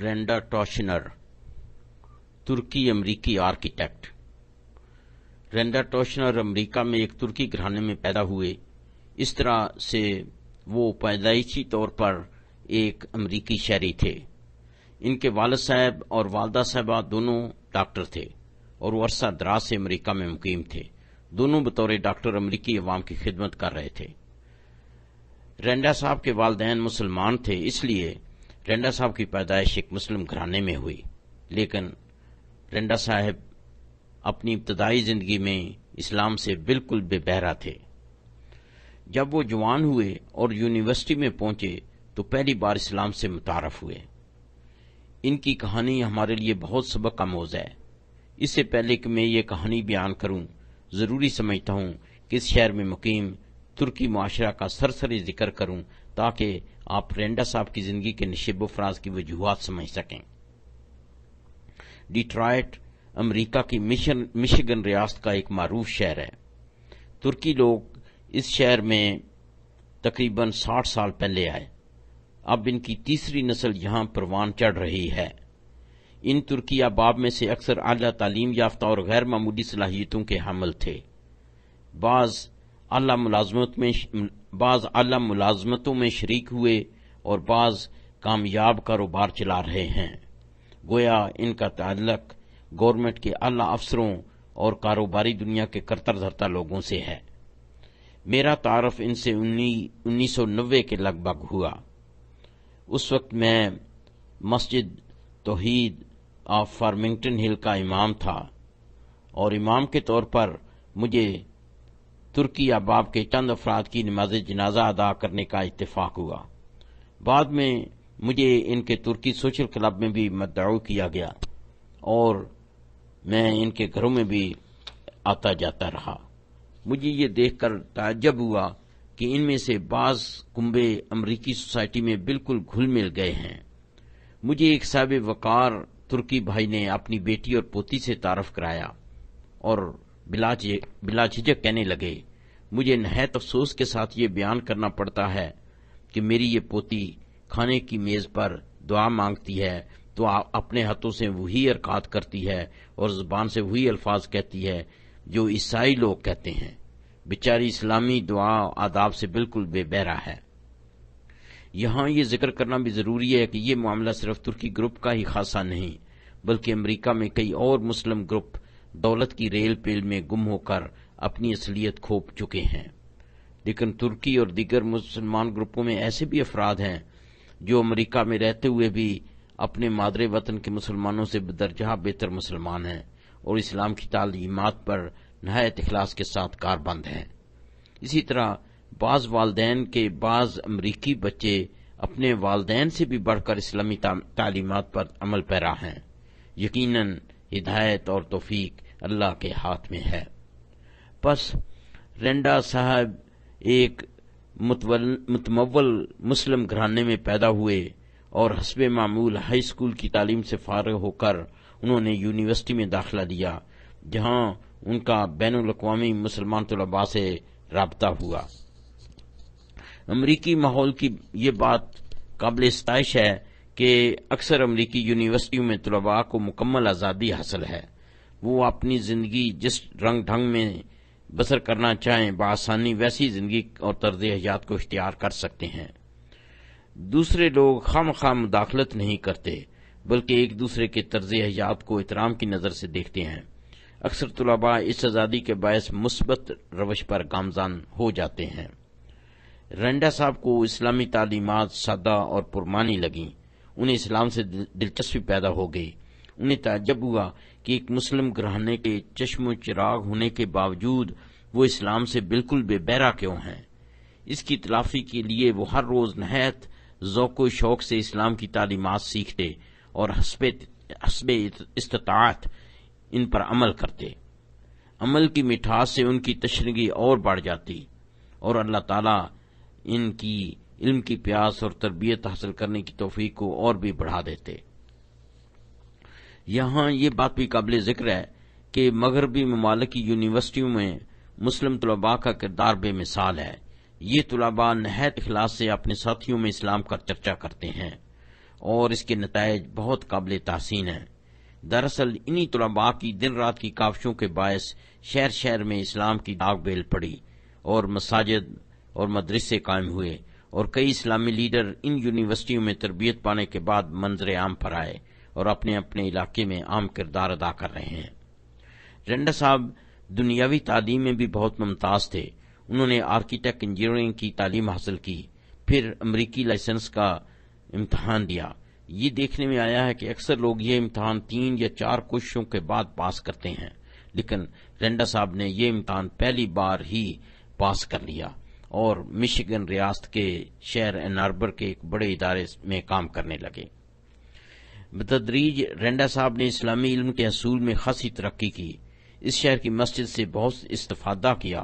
رینڈا ٹوشنر، ترکی امریکی آرکیٹیکٹ۔ رینڈا ٹوشنر امریکہ میں ایک ترکی گھرانے میں پیدا ہوئے۔ اس طرح سے وہ پیدائشی طور پر ایک امریکی شہری تھے۔ ان کے والد صاحب اور والدہ صاحبہ دونوں ڈاکٹر تھے اور وہ عرصہ دراز سے امریکہ میں مقیم تھے۔ دونوں بطور ڈاکٹر امریکی عوام کی خدمت کر رہے تھے۔ رینڈا صاحب کے والدین مسلمان تھے، اس لیے رینڈا صاحب کی پیدائش ایک مسلم گھرانے میں ہوئی، لیکن رینڈا صاحب اپنی ابتدائی زندگی میں اسلام سے بالکل بے بہرا تھے۔ جب وہ جوان ہوئے اور یونیورسٹی میں پہنچے تو پہلی بار اسلام سے متعارف ہوئے۔ ان کی کہانی ہمارے لیے بہت سبق آموز ہے۔ اس سے پہلے کہ میں یہ کہانی بیان کروں، ضروری سمجھتا ہوں کہ اس شہر میں مقیم ترکی معاشرہ کا سرسری ذکر کروں تاکہ آپ رینڈا صاحب کی زندگی کے نشیب و فراز کی وجوہات سمجھ سکیں۔ ڈیٹرائٹ امریکہ کی مشیگن ریاست کا ایک معروف شہر ہے۔ ترکی لوگ اس شہر میں تقریباً 60 سال پہلے آئے۔ اب ان کی تیسری نسل یہاں پروان چڑھ رہی ہے۔ ان ترکی احباب میں سے اکثر اعلیٰ تعلیم یافتہ اور غیر معمولی صلاحیتوں کے حامل تھے۔ بعض اعلیٰ ملازمتوں میں شریک ہوئے اور بعض کامیاب کاروبار چلا رہے ہیں۔ گویا ان کا تعلق گورنمنٹ کے اعلیٰ افسروں اور کاروباری دنیا کے کرتر دھرتا لوگوں سے ہے۔ میرا تعارف ان سے 1990 کے لگ بھگ ہوا۔ اس وقت میں مسجد توحید آف فارمنگٹن ہل کا امام تھا اور امام کے طور پر مجھے ترکی احباب کے چند افراد کی نماز جنازہ ادا کرنے کا اتفاق ہوا۔ بعد میں مجھے ان کے ترکی سوشل کلب میں بھی مدعو کیا گیا اور میں ان کے گھروں میں بھی آتا جاتا رہا۔ مجھے یہ دیکھ کر تعجب ہوا کہ ان میں سے بعض کنبے امریکی سوسائٹی میں بالکل گھل مل گئے ہیں۔ مجھے ایک صاحب وقار ترکی بھائی نے اپنی بیٹی اور پوتی سے تعارف کرایا اور بلا جھجک کہنے لگے، مجھے نہایت افسوس کے ساتھ یہ بیان کرنا پڑتا ہے کہ میری یہ پوتی کھانے کی میز پر دعا مانگتی ہے تو اپنے ہاتھوں سے وہی حرکات کرتی ہے اور زبان سے وہی الفاظ کہتی ہے جو عیسائی لوگ کہتے ہیں۔ بیچاری اسلامی دعا آداب سے بالکل بے بہرا ہے۔ یہاں یہ ذکر کرنا بھی ضروری ہے کہ یہ معاملہ صرف ترکی گروپ کا ہی خاصہ نہیں، بلکہ امریکہ میں کئی اور مسلم گروپ دولت کی ریل پیل میں گم ہو کر اپنی اصلیت کھو چکے ہیں۔ لیکن ترکی اور دیگر مسلمان گروپوں میں ایسے بھی افراد ہیں جو امریکہ میں رہتے ہوئے بھی اپنے مادر وطن کے مسلمانوں سے بدرجہ بہتر مسلمان ہیں اور اسلام کی تعلیمات پر نہایت اخلاص کے ساتھ کاربند ہیں۔ اسی طرح بعض والدین کے بعض امریکی بچے اپنے والدین سے بھی بڑھ کر اسلامی تعلیمات پر عمل پیرا ہیں۔ یقیناً ہدایت اور توفیق اللہ کے ہاتھ میں ہے۔ پس رینڈا صاحب ایک متمول مسلم گھرانے میں پیدا ہوئے اور حسب معمول ہائی اسکول کی تعلیم سے فارغ ہو کر انہوں نے یونیورسٹی میں داخلہ لیا، جہاں ان کا بین الاقوامی مسلمان طلباء سے رابطہ ہوا۔ امریکی ماحول کی یہ بات قابل ستائش ہے کہ اکثر امریکی یونیورسٹیوں میں طلباء کو مکمل آزادی حاصل ہے۔ وہ اپنی زندگی جس رنگ ڈھنگ میں بسر کرنا چاہیں بآسانی ویسی زندگی اور طرز حیات کو اختیار کر سکتے ہیں۔ دوسرے لوگ خواہ مداخلت نہیں کرتے بلکہ ایک دوسرے کے طرز حیات کو احترام کی نظر سے دیکھتے ہیں۔ اکثر طلباء اس آزادی کے باعث مثبت روش پر گامزن ہو جاتے ہیں۔ رینڈا صاحب کو اسلامی تعلیمات سادہ اور پرمعنی لگیں۔ انہیں اسلام سے دلچسپی پیدا ہو گئی۔ انہیں تعجب ہوا کہ ایک مسلم گھرانے کے چشم و چراغ ہونے کے باوجود وہ اسلام سے بالکل بے بہرا کیوں ہیں۔ اس کی تلافی کے لیے وہ ہر روز نہایت ذوق و شوق سے اسلام کی تعلیمات سیکھتے اور حسب استطاعت ان پر عمل کرتے۔ عمل کی مٹھاس سے ان کی تشنگی اور بڑھ جاتی اور اللہ تعالیٰ ان کی علم کی پیاس اور تربیت حاصل کرنے کی توفیق کو اور بھی بڑھا دیتے۔ یہاں یہ بات بھی قابل ذکر ہے کہ مغربی ممالک کی یونیورسٹیوں میں مسلم طلباء کا کردار بے مثال ہے۔ یہ طلباء نہایت اخلاص سے اپنے ساتھیوں میں اسلام کا چرچا کرتے ہیں اور اس کے نتائج بہت قابل تحسین ہیں۔ دراصل انہی طلباء کی دن رات کی کاوشوں کے باعث شہر شہر میں اسلام کی داغ بیل پڑی اور مساجد اور مدرسے قائم ہوئے، اور کئی اسلامی لیڈر ان یونیورسٹیوں میں تربیت پانے کے بعد منظر عام پر آئے اور اپنے اپنے علاقے میں اہم کردار ادا کر رہے ہیں۔ رنڈا صاحب دنیاوی تعلیم میں بھی بہت ممتاز تھے۔ انہوں نے آرکیٹیکٹ انجینئرنگ کی تعلیم حاصل کی، پھر امریکی لائسنس کا امتحان دیا۔ یہ دیکھنے میں آیا ہے کہ اکثر لوگ یہ امتحان 3 یا 4 کوششوں کے بعد پاس کرتے ہیں، لیکن رنڈا صاحب نے یہ امتحان پہلی بار ہی پاس کر لیا اور مشیگن ریاست کے شہر این آربر کے ایک بڑے ادارے میں کام کرنے لگے۔ بتدریج رنڈا صاحب نے اسلامی علم کے حصول میں خاصی ترقی کی، اس شہر کی مسجد سے بہت استفادہ کیا۔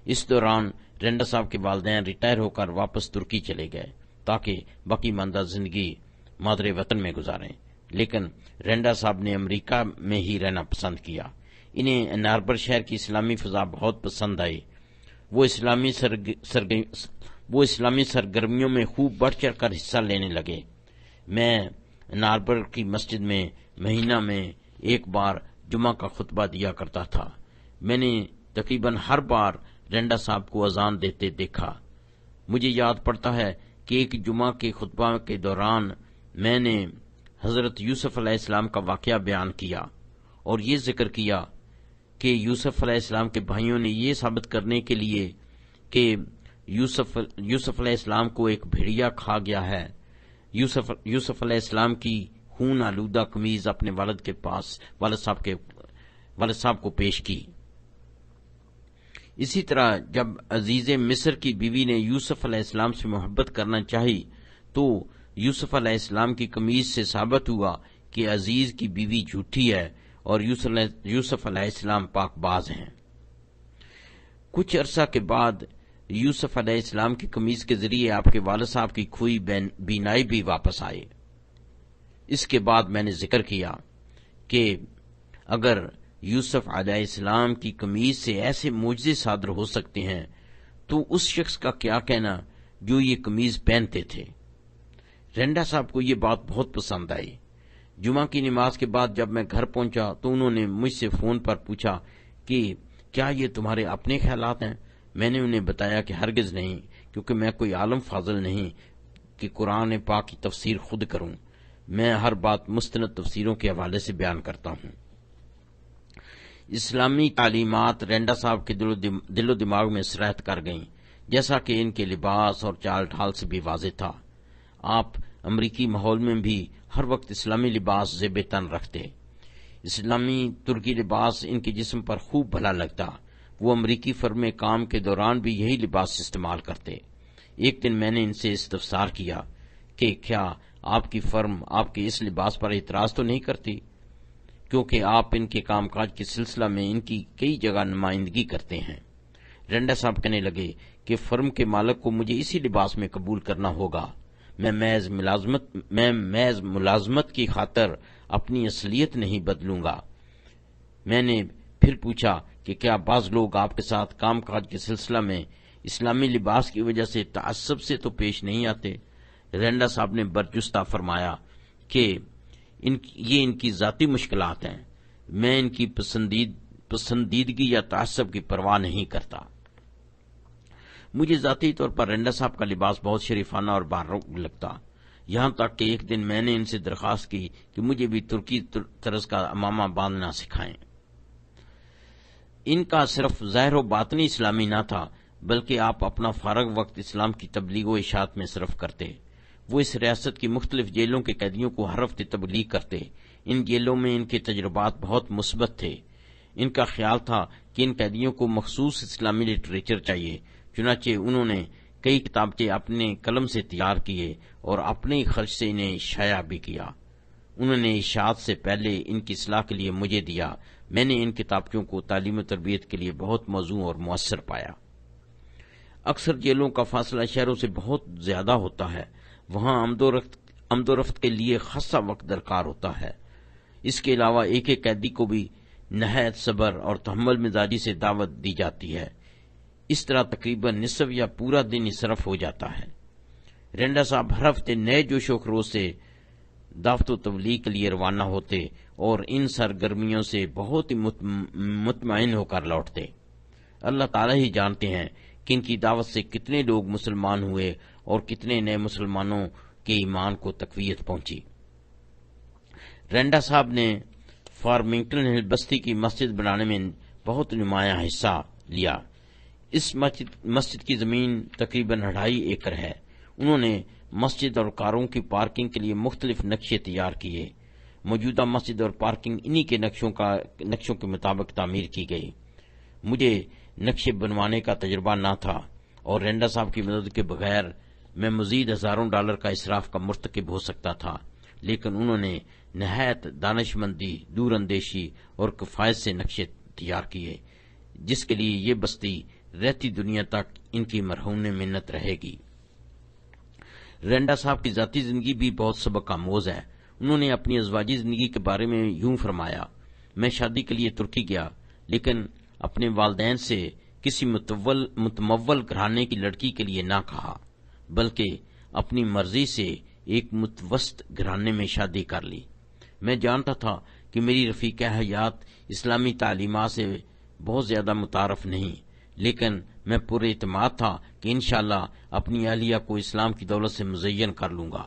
اس دوران رنڈا صاحب کے والدین ریٹائر ہو کر واپس ترکی چلے گئے تاکہ باقی ماندہ زندگی مادر وطن میں گزاریں، لیکن رنڈا صاحب نے امریکہ میں ہی رہنا پسند کیا۔ انہیں این آربر شہر کی اسلامی فضا بہت پسند آئی۔ وہ اسلامی سرگرمیوں میں خوب بڑھ چڑھ کر حصہ لینے لگے۔ میں این آربر کی مسجد میں مہینہ میں ایک بار جمعہ کا خطبہ دیا کرتا تھا۔ میں نے تقریباً ہر بار رنڈا صاحب کو اذان دیتے دیکھا۔ مجھے یاد پڑتا ہے کہ ایک جمعہ کے خطبہ کے دوران میں نے حضرت یوسف علیہ السلام کا واقعہ بیان کیا اور یہ ذکر کیا کہ یوسف علیہ السلام کے بھائیوں نے یہ ثابت کرنے کے لیے کہ یوسف علیہ السلام کو ایک بھیڑیا کھا گیا ہے، یوسف علیہ السلام کی خون آلودہ قمیض اپنے والد کے پاس والد صاحب کو پیش کی۔ اسی طرح جب عزیز مصر کی بیوی نے یوسف علیہ السلام سے محبت کرنا چاہی تو یوسف علیہ السلام کی قمیض سے ثابت ہوا کہ عزیز کی بیوی جھوٹی ہے اور یوسف علیہ السلام پاک باز ہیں۔ کچھ عرصہ کے بعد یوسف علیہ السلام کی قمیض کے ذریعے آپ کے والد صاحب کی کھوئی بینائی بھی واپس آئے۔ اس کے بعد میں نے ذکر کیا کہ اگر یوسف علیہ السلام کی قمیض سے ایسے معجزے صادر ہو سکتے ہیں تو اس شخص کا کیا کہنا جو یہ قمیض پہنتے تھے۔ رنڈا صاحب کو یہ بات بہت پسند آئی۔ جمعہ کی نماز کے بعد جب میں گھر پہنچا تو انہوں نے مجھ سے فون پر پوچھا کہ کیا یہ تمہارے اپنے خیالات ہیں؟ میں نے انہیں بتایا کہ ہرگز نہیں، کیونکہ میں کوئی عالم فاضل نہیں کہ قرآن پاک کی تفسیر خود کروں۔ میں ہر بات مستند تفسیروں کے حوالے سے بیان کرتا ہوں۔ اسلامی تعلیمات رنڈا صاحب کے دل و دماغ میں سرایت کر گئیں، جیسا کہ ان کے لباس اور چال ڈھال سے بھی واضح تھا۔ آپ امریکی ماحول میں بھی ہر وقت اسلامی لباس زیب تن رکھتے۔ اسلامی ترکی لباس ان کے جسم پر خوب بھلا لگتا۔ وہ امریکی فرم کام کے دوران بھی یہی لباس استعمال کرتے۔ ایک دن میں نے ان سے استفسار کیا کہ کیا آپ کی فرم آپ کے اس لباس پر اعتراض تو نہیں کرتی، کیونکہ آپ ان کے کام کاج کے سلسلہ میں ان کی کئی جگہ نمائندگی کرتے ہیں۔ رنڈا صاحب کہنے لگے کہ فرم کے مالک کو مجھے اسی لباس میں قبول کرنا ہوگا۔ میں محض ملازمت کی خاطر اپنی اصلیت نہیں بدلوں گا۔ میں نے پھر پوچھا کہ کیا بعض لوگ آپ کے ساتھ کام کاج کے سلسلہ میں اسلامی لباس کی وجہ سے تعصب سے تو پیش نہیں آتے؟ رنڈا صاحب نے برجستہ فرمایا کہ یہ ان کی ذاتی مشکلات ہیں، میں ان کی پسندیدگی یا تعصب کی پرواہ نہیں کرتا۔ مجھے ذاتی طور پر رنڈا صاحب کا لباس بہت شریفانہ اور باروق لگتا، یہاں تک کہ ایک دن میں نے ان سے درخواست کی کہ مجھے بھی ترکی طرز کا امامہ باندھنا سکھائیں۔ ان کا صرف ظاہر و باطنی اسلامی نہ تھا، بلکہ آپ اپنا فارغ وقت اسلام کی تبلیغ و اشاعت میں صرف کرتے۔ وہ اس ریاست کی مختلف جیلوں کے قیدیوں کو ہر ہفتے تبلیغ کرتے۔ ان جیلوں میں ان کے تجربات بہت مثبت تھے۔ ان کا خیال تھا کہ ان قیدیوں کو مخصوص اسلامی لٹریچر چاہیے، چنانچہ انہوں نے کئی کتابچے اپنے قلم سے تیار کیے اور اپنے ہی خرچ سے انہیں شائع بھی کیا۔ انہوں نے اشاعت سے پہلے ان کی اصلاح کے لیے مجھے دیا۔ میں نے ان کتابچوں کو تعلیم و تربیت کے لیے بہت موزوں اور مؤثر پایا۔ اکثر جیلوں کا فاصلہ شہروں سے بہت زیادہ ہوتا ہے، وہاں آمد و رفت کے لیے خاصا وقت درکار ہوتا ہے۔ اس کے علاوہ ایک ایک قیدی کو بھی نہایت صبر اور تحمل مزاجی سے دعوت دی جاتی ہے۔ اس طرح تقریباً نصف یا پورا دن ہی صرف ہو جاتا ہے۔ رنڈا صاحب ہر ہفتے نئے جوش و خروش سے دعوت و تبلیغ کے لیے روانہ ہوتے اور ان سرگرمیوں سے بہت ہی مطمئن ہو کر لوٹتے۔ اللہ تعالی ہی جانتے ہیں کہ ان کی دعوت سے کتنے لوگ مسلمان ہوئے اور کتنے نئے مسلمانوں کے ایمان کو تقویت پہنچی۔ رینڈا صاحب نے فارمنگٹن ہل بستی کی مسجد بنانے میں بہت نمایاں حصہ لیا۔ اس مسجد کی زمین تقریباً 2.5 ایکڑ ہے۔ انہوں نے مسجد اور کاروں کی پارکنگ کے لیے مختلف نقشے تیار کیے۔ موجودہ مسجد اور پارکنگ انہی کے نقشوں کے مطابق تعمیر کی گئی۔ مجھے نقشے بنوانے کا تجربہ نہ تھا اور رینڈا صاحب کی مدد کے بغیر میں مزید ہزاروں ڈالر کا اسراف کا مرتکب ہو سکتا تھا، لیکن انہوں نے نہایت دانش مندی، دور اندیشی اور کفایت سے نقشے تیار کیے، جس کے لیے یہ بستی رہتی دنیا تک ان کی مرہون منت رہے گی۔ رینڈا صاحب کی ذاتی زندگی بھی بہت سبق آموز ہے۔ انہوں نے اپنی ازواجی زندگی کے بارے میں یوں فرمایا: میں شادی کے لیے ترکی گیا، لیکن اپنے والدین سے کسی متمول گھرانے کی لڑکی کے لیے نہ کہا، بلکہ اپنی مرضی سے ایک متوسط گھرانے میں شادی کر لی۔ میں جانتا تھا کہ میری رفیقہ حیات اسلامی تعلیمات سے بہت زیادہ متعارف نہیں، لیکن میں پورے اعتماد تھا کہ انشاءاللہ اپنی اہلیہ کو اسلام کی دولت سے مزین کر لوں گا۔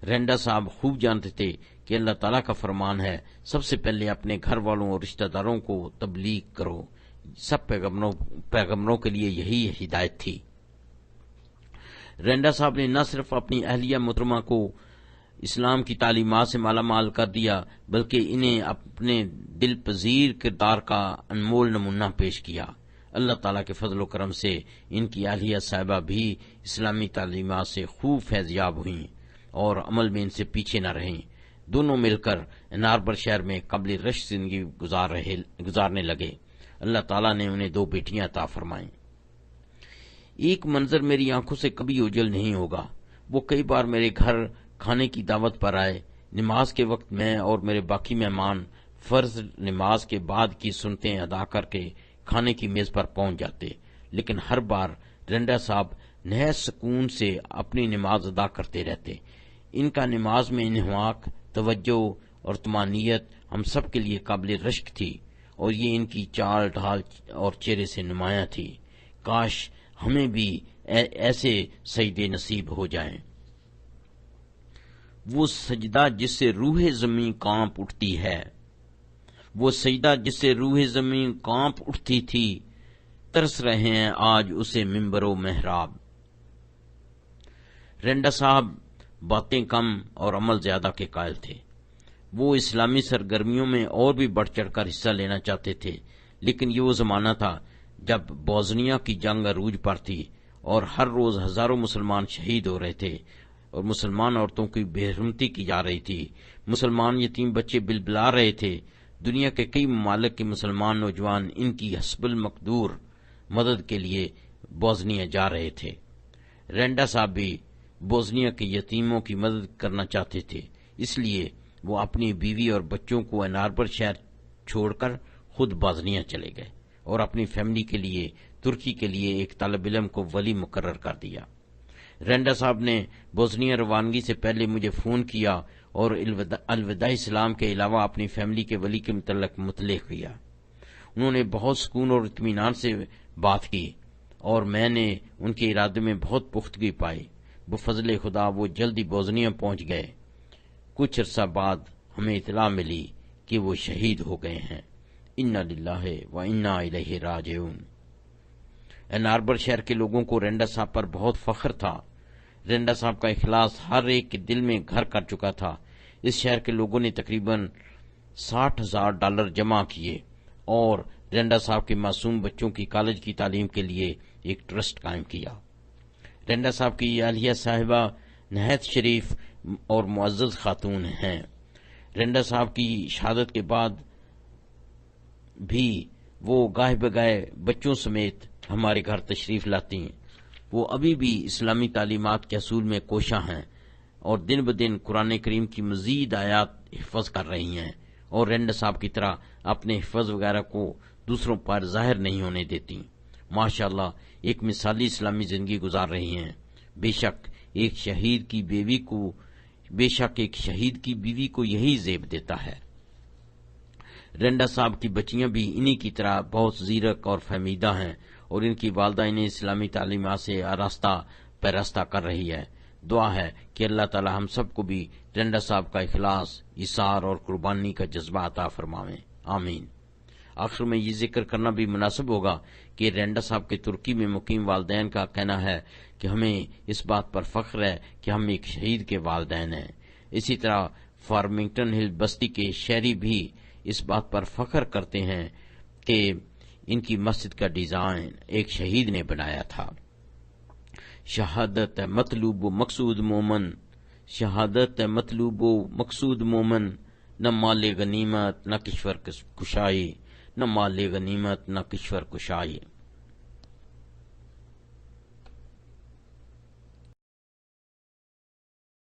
رینڈا صاحب خوب جانتے تھے کہ اللہ تعالیٰ کا فرمان ہے، سب سے پہلے اپنے گھر والوں اور رشتہ داروں کو تبلیغ کرو۔ سب پیغمبروں کے لیے یہی ہدایت تھی۔ رینڈا صاحب نے نہ صرف اپنی اہلیہ محترمہ کو اسلام کی تعلیمات سے مالا مال کر دیا، بلکہ انہیں اپنے دل پذیر کردار کا انمول نمونہ پیش کیا۔ اللہ تعالیٰ کے فضل و کرم سے ان کی اہلیہ صاحبہ بھی اسلامی تعلیمات سے خوب فیضیاب ہوئیں اور عمل میں ان سے پیچھے نہ رہیں۔ دونوں مل کر اناربر شہر میں قابل رشک زندگی گزارنے لگے۔ اللہ تعالیٰ نے انہیں 2 بیٹیاں عطا فرمائیں۔ ایک منظر میری آنکھوں سے کبھی اوجھل نہیں ہوگا۔ وہ کئی بار میرے گھر کھانے کی دعوت پر آئے۔ نماز کے وقت میں اور میرے باقی مہمان فرض نماز کے بعد کی سنتیں ادا کر کے کھانے کی میز پر پہنچ جاتے، لیکن ہر بار رینڈا صاحب نہایت سکون سے اپنی نماز ادا کرتے رہتے۔ ان کا نماز میں انہماک، توجہ اور طمانینت ہم سب کے لیے قابل رشک تھی، اور یہ ان کی چال ڈھال اور چہرے سے نمایاں تھی۔ کاش ہمیں بھی ایسے سجدے نصیب ہو جائیں۔ وہ سجدہ جس سے روح زمین کانپ اٹھتی ہے، وہ سجدہ جس سے روح زمین کانپ اٹھتی تھی، ترس رہے ہیں آج اسے منبر و محراب۔ رینڈا صاحب باتیں کم اور عمل زیادہ کے قائل تھے۔ وہ اسلامی سرگرمیوں میں اور بھی بڑھ چڑھ کر حصہ لینا چاہتے تھے، لیکن یہ وہ زمانہ تھا جب بوسنیا کی جنگ عروج پر تھی اور ہر روز ہزاروں مسلمان شہید ہو رہے تھے اور مسلمان عورتوں کی بے حرمتی کی جا رہی تھی۔ مسلمان یتیم بچے بلبلا رہے تھے۔ دنیا کے کئی ممالک کے مسلمان نوجوان ان کی حسب المقدور مدد کے لیے بوسنیا جا رہے تھے۔ رینڈا صاحب بھی بوسنیا کے یتیموں کی مدد کرنا چاہتے تھے، اس لیے وہ اپنی بیوی اور بچوں کو اناربر شہر چھوڑ کر خود بوسنیا چلے گئے اور اپنی فیملی کے لیے ترکی کے لیے ایک طالب علم کو ولی مقرر کر دیا۔ رینڈا صاحب نے بوسنیا روانگی سے پہلے مجھے فون کیا اور الوداعی سلام کے علاوہ اپنی فیملی کے ولی کے متعلق مطلع کیا۔ انہوں نے بہت سکون اور اطمینان سے بات کی اور میں نے ان کے ارادے میں بہت پختگی پائی۔ بفضل خدا وہ جلدی بوسنیا پہنچ گئے۔ کچھ عرصہ بعد ہمیں اطلاع ملی کہ وہ شہید ہو گئے ہیں۔ انا للہ و انا الیہ راجعون۔ اناربر شہر کے لوگوں کو رینڈا صاحب پر بہت فخر تھا۔ رینڈا صاحب کا اخلاص ہر ایک کے دل میں گھر کر چکا تھا۔ اس شہر کے لوگوں نے تقریباً $60,000 جمع کیے اور رینڈا صاحب کے معصوم بچوں کی کالج کی تعلیم کے لیے ایک ٹرسٹ قائم کیا۔ رینڈا صاحب کی اہلیہ صاحبہ نہایت شریف اور معزز خاتون ہیں۔ رینڈا صاحب کی شہادت کے بعد بھی وہ گاہے بگاہے بچوں سمیت ہمارے گھر تشریف لاتی ہیں۔ وہ ابھی بھی اسلامی تعلیمات کے اصول میں کوشاں ہیں اور دن بدن قرآن کریم کی مزید آیات حفظ کر رہی ہیں اور رینڈا صاحب کی طرح اپنے حفظ وغیرہ کو دوسروں پر ظاہر نہیں ہونے دیتی۔ ماشاءاللہ ایک مثالی اسلامی زندگی گزار رہی ہیں۔ بے شک ایک شہید کی بیوی کو بے شک ایک شہید کی بیوی کو یہی زیب دیتا ہے۔ رینڈا صاحب کی بچیاں بھی انہی کی طرح بہت زیرک اور فہمیدہ ہیں، اور ان کی والدہ انہیں اسلامی تعلیمات سے آراستہ پیراستہ کر رہی ہے۔ دعا ہے کہ اللہ تعالی ہم سب کو بھی رینڈا صاحب کا اخلاص، ایثار اور قربانی کا جذبہ عطا فرمائے، آمین۔ آخر میں یہ ذکر کرنا بھی مناسب ہوگا کہ رینڈا صاحب کے ترکی میں مقیم والدین کا کہنا ہے کہ ہمیں اس بات پر فخر ہے کہ ہم ایک شہید کے والدین ہیں۔ اسی طرح فارمنگٹن ہل بستی کے شہری بھی اس بات پر فخر کرتے ہیں کہ ان کی مسجد کا ڈیزائن ایک شہید نے بنایا تھا۔ شہادت مطلوب و مقصود مومن، شہادت مطلوب و مقصود مومن، نہ مال غنیمت نہ کشور کشائی، نہ مال غنیمت نہ کشور کشائی۔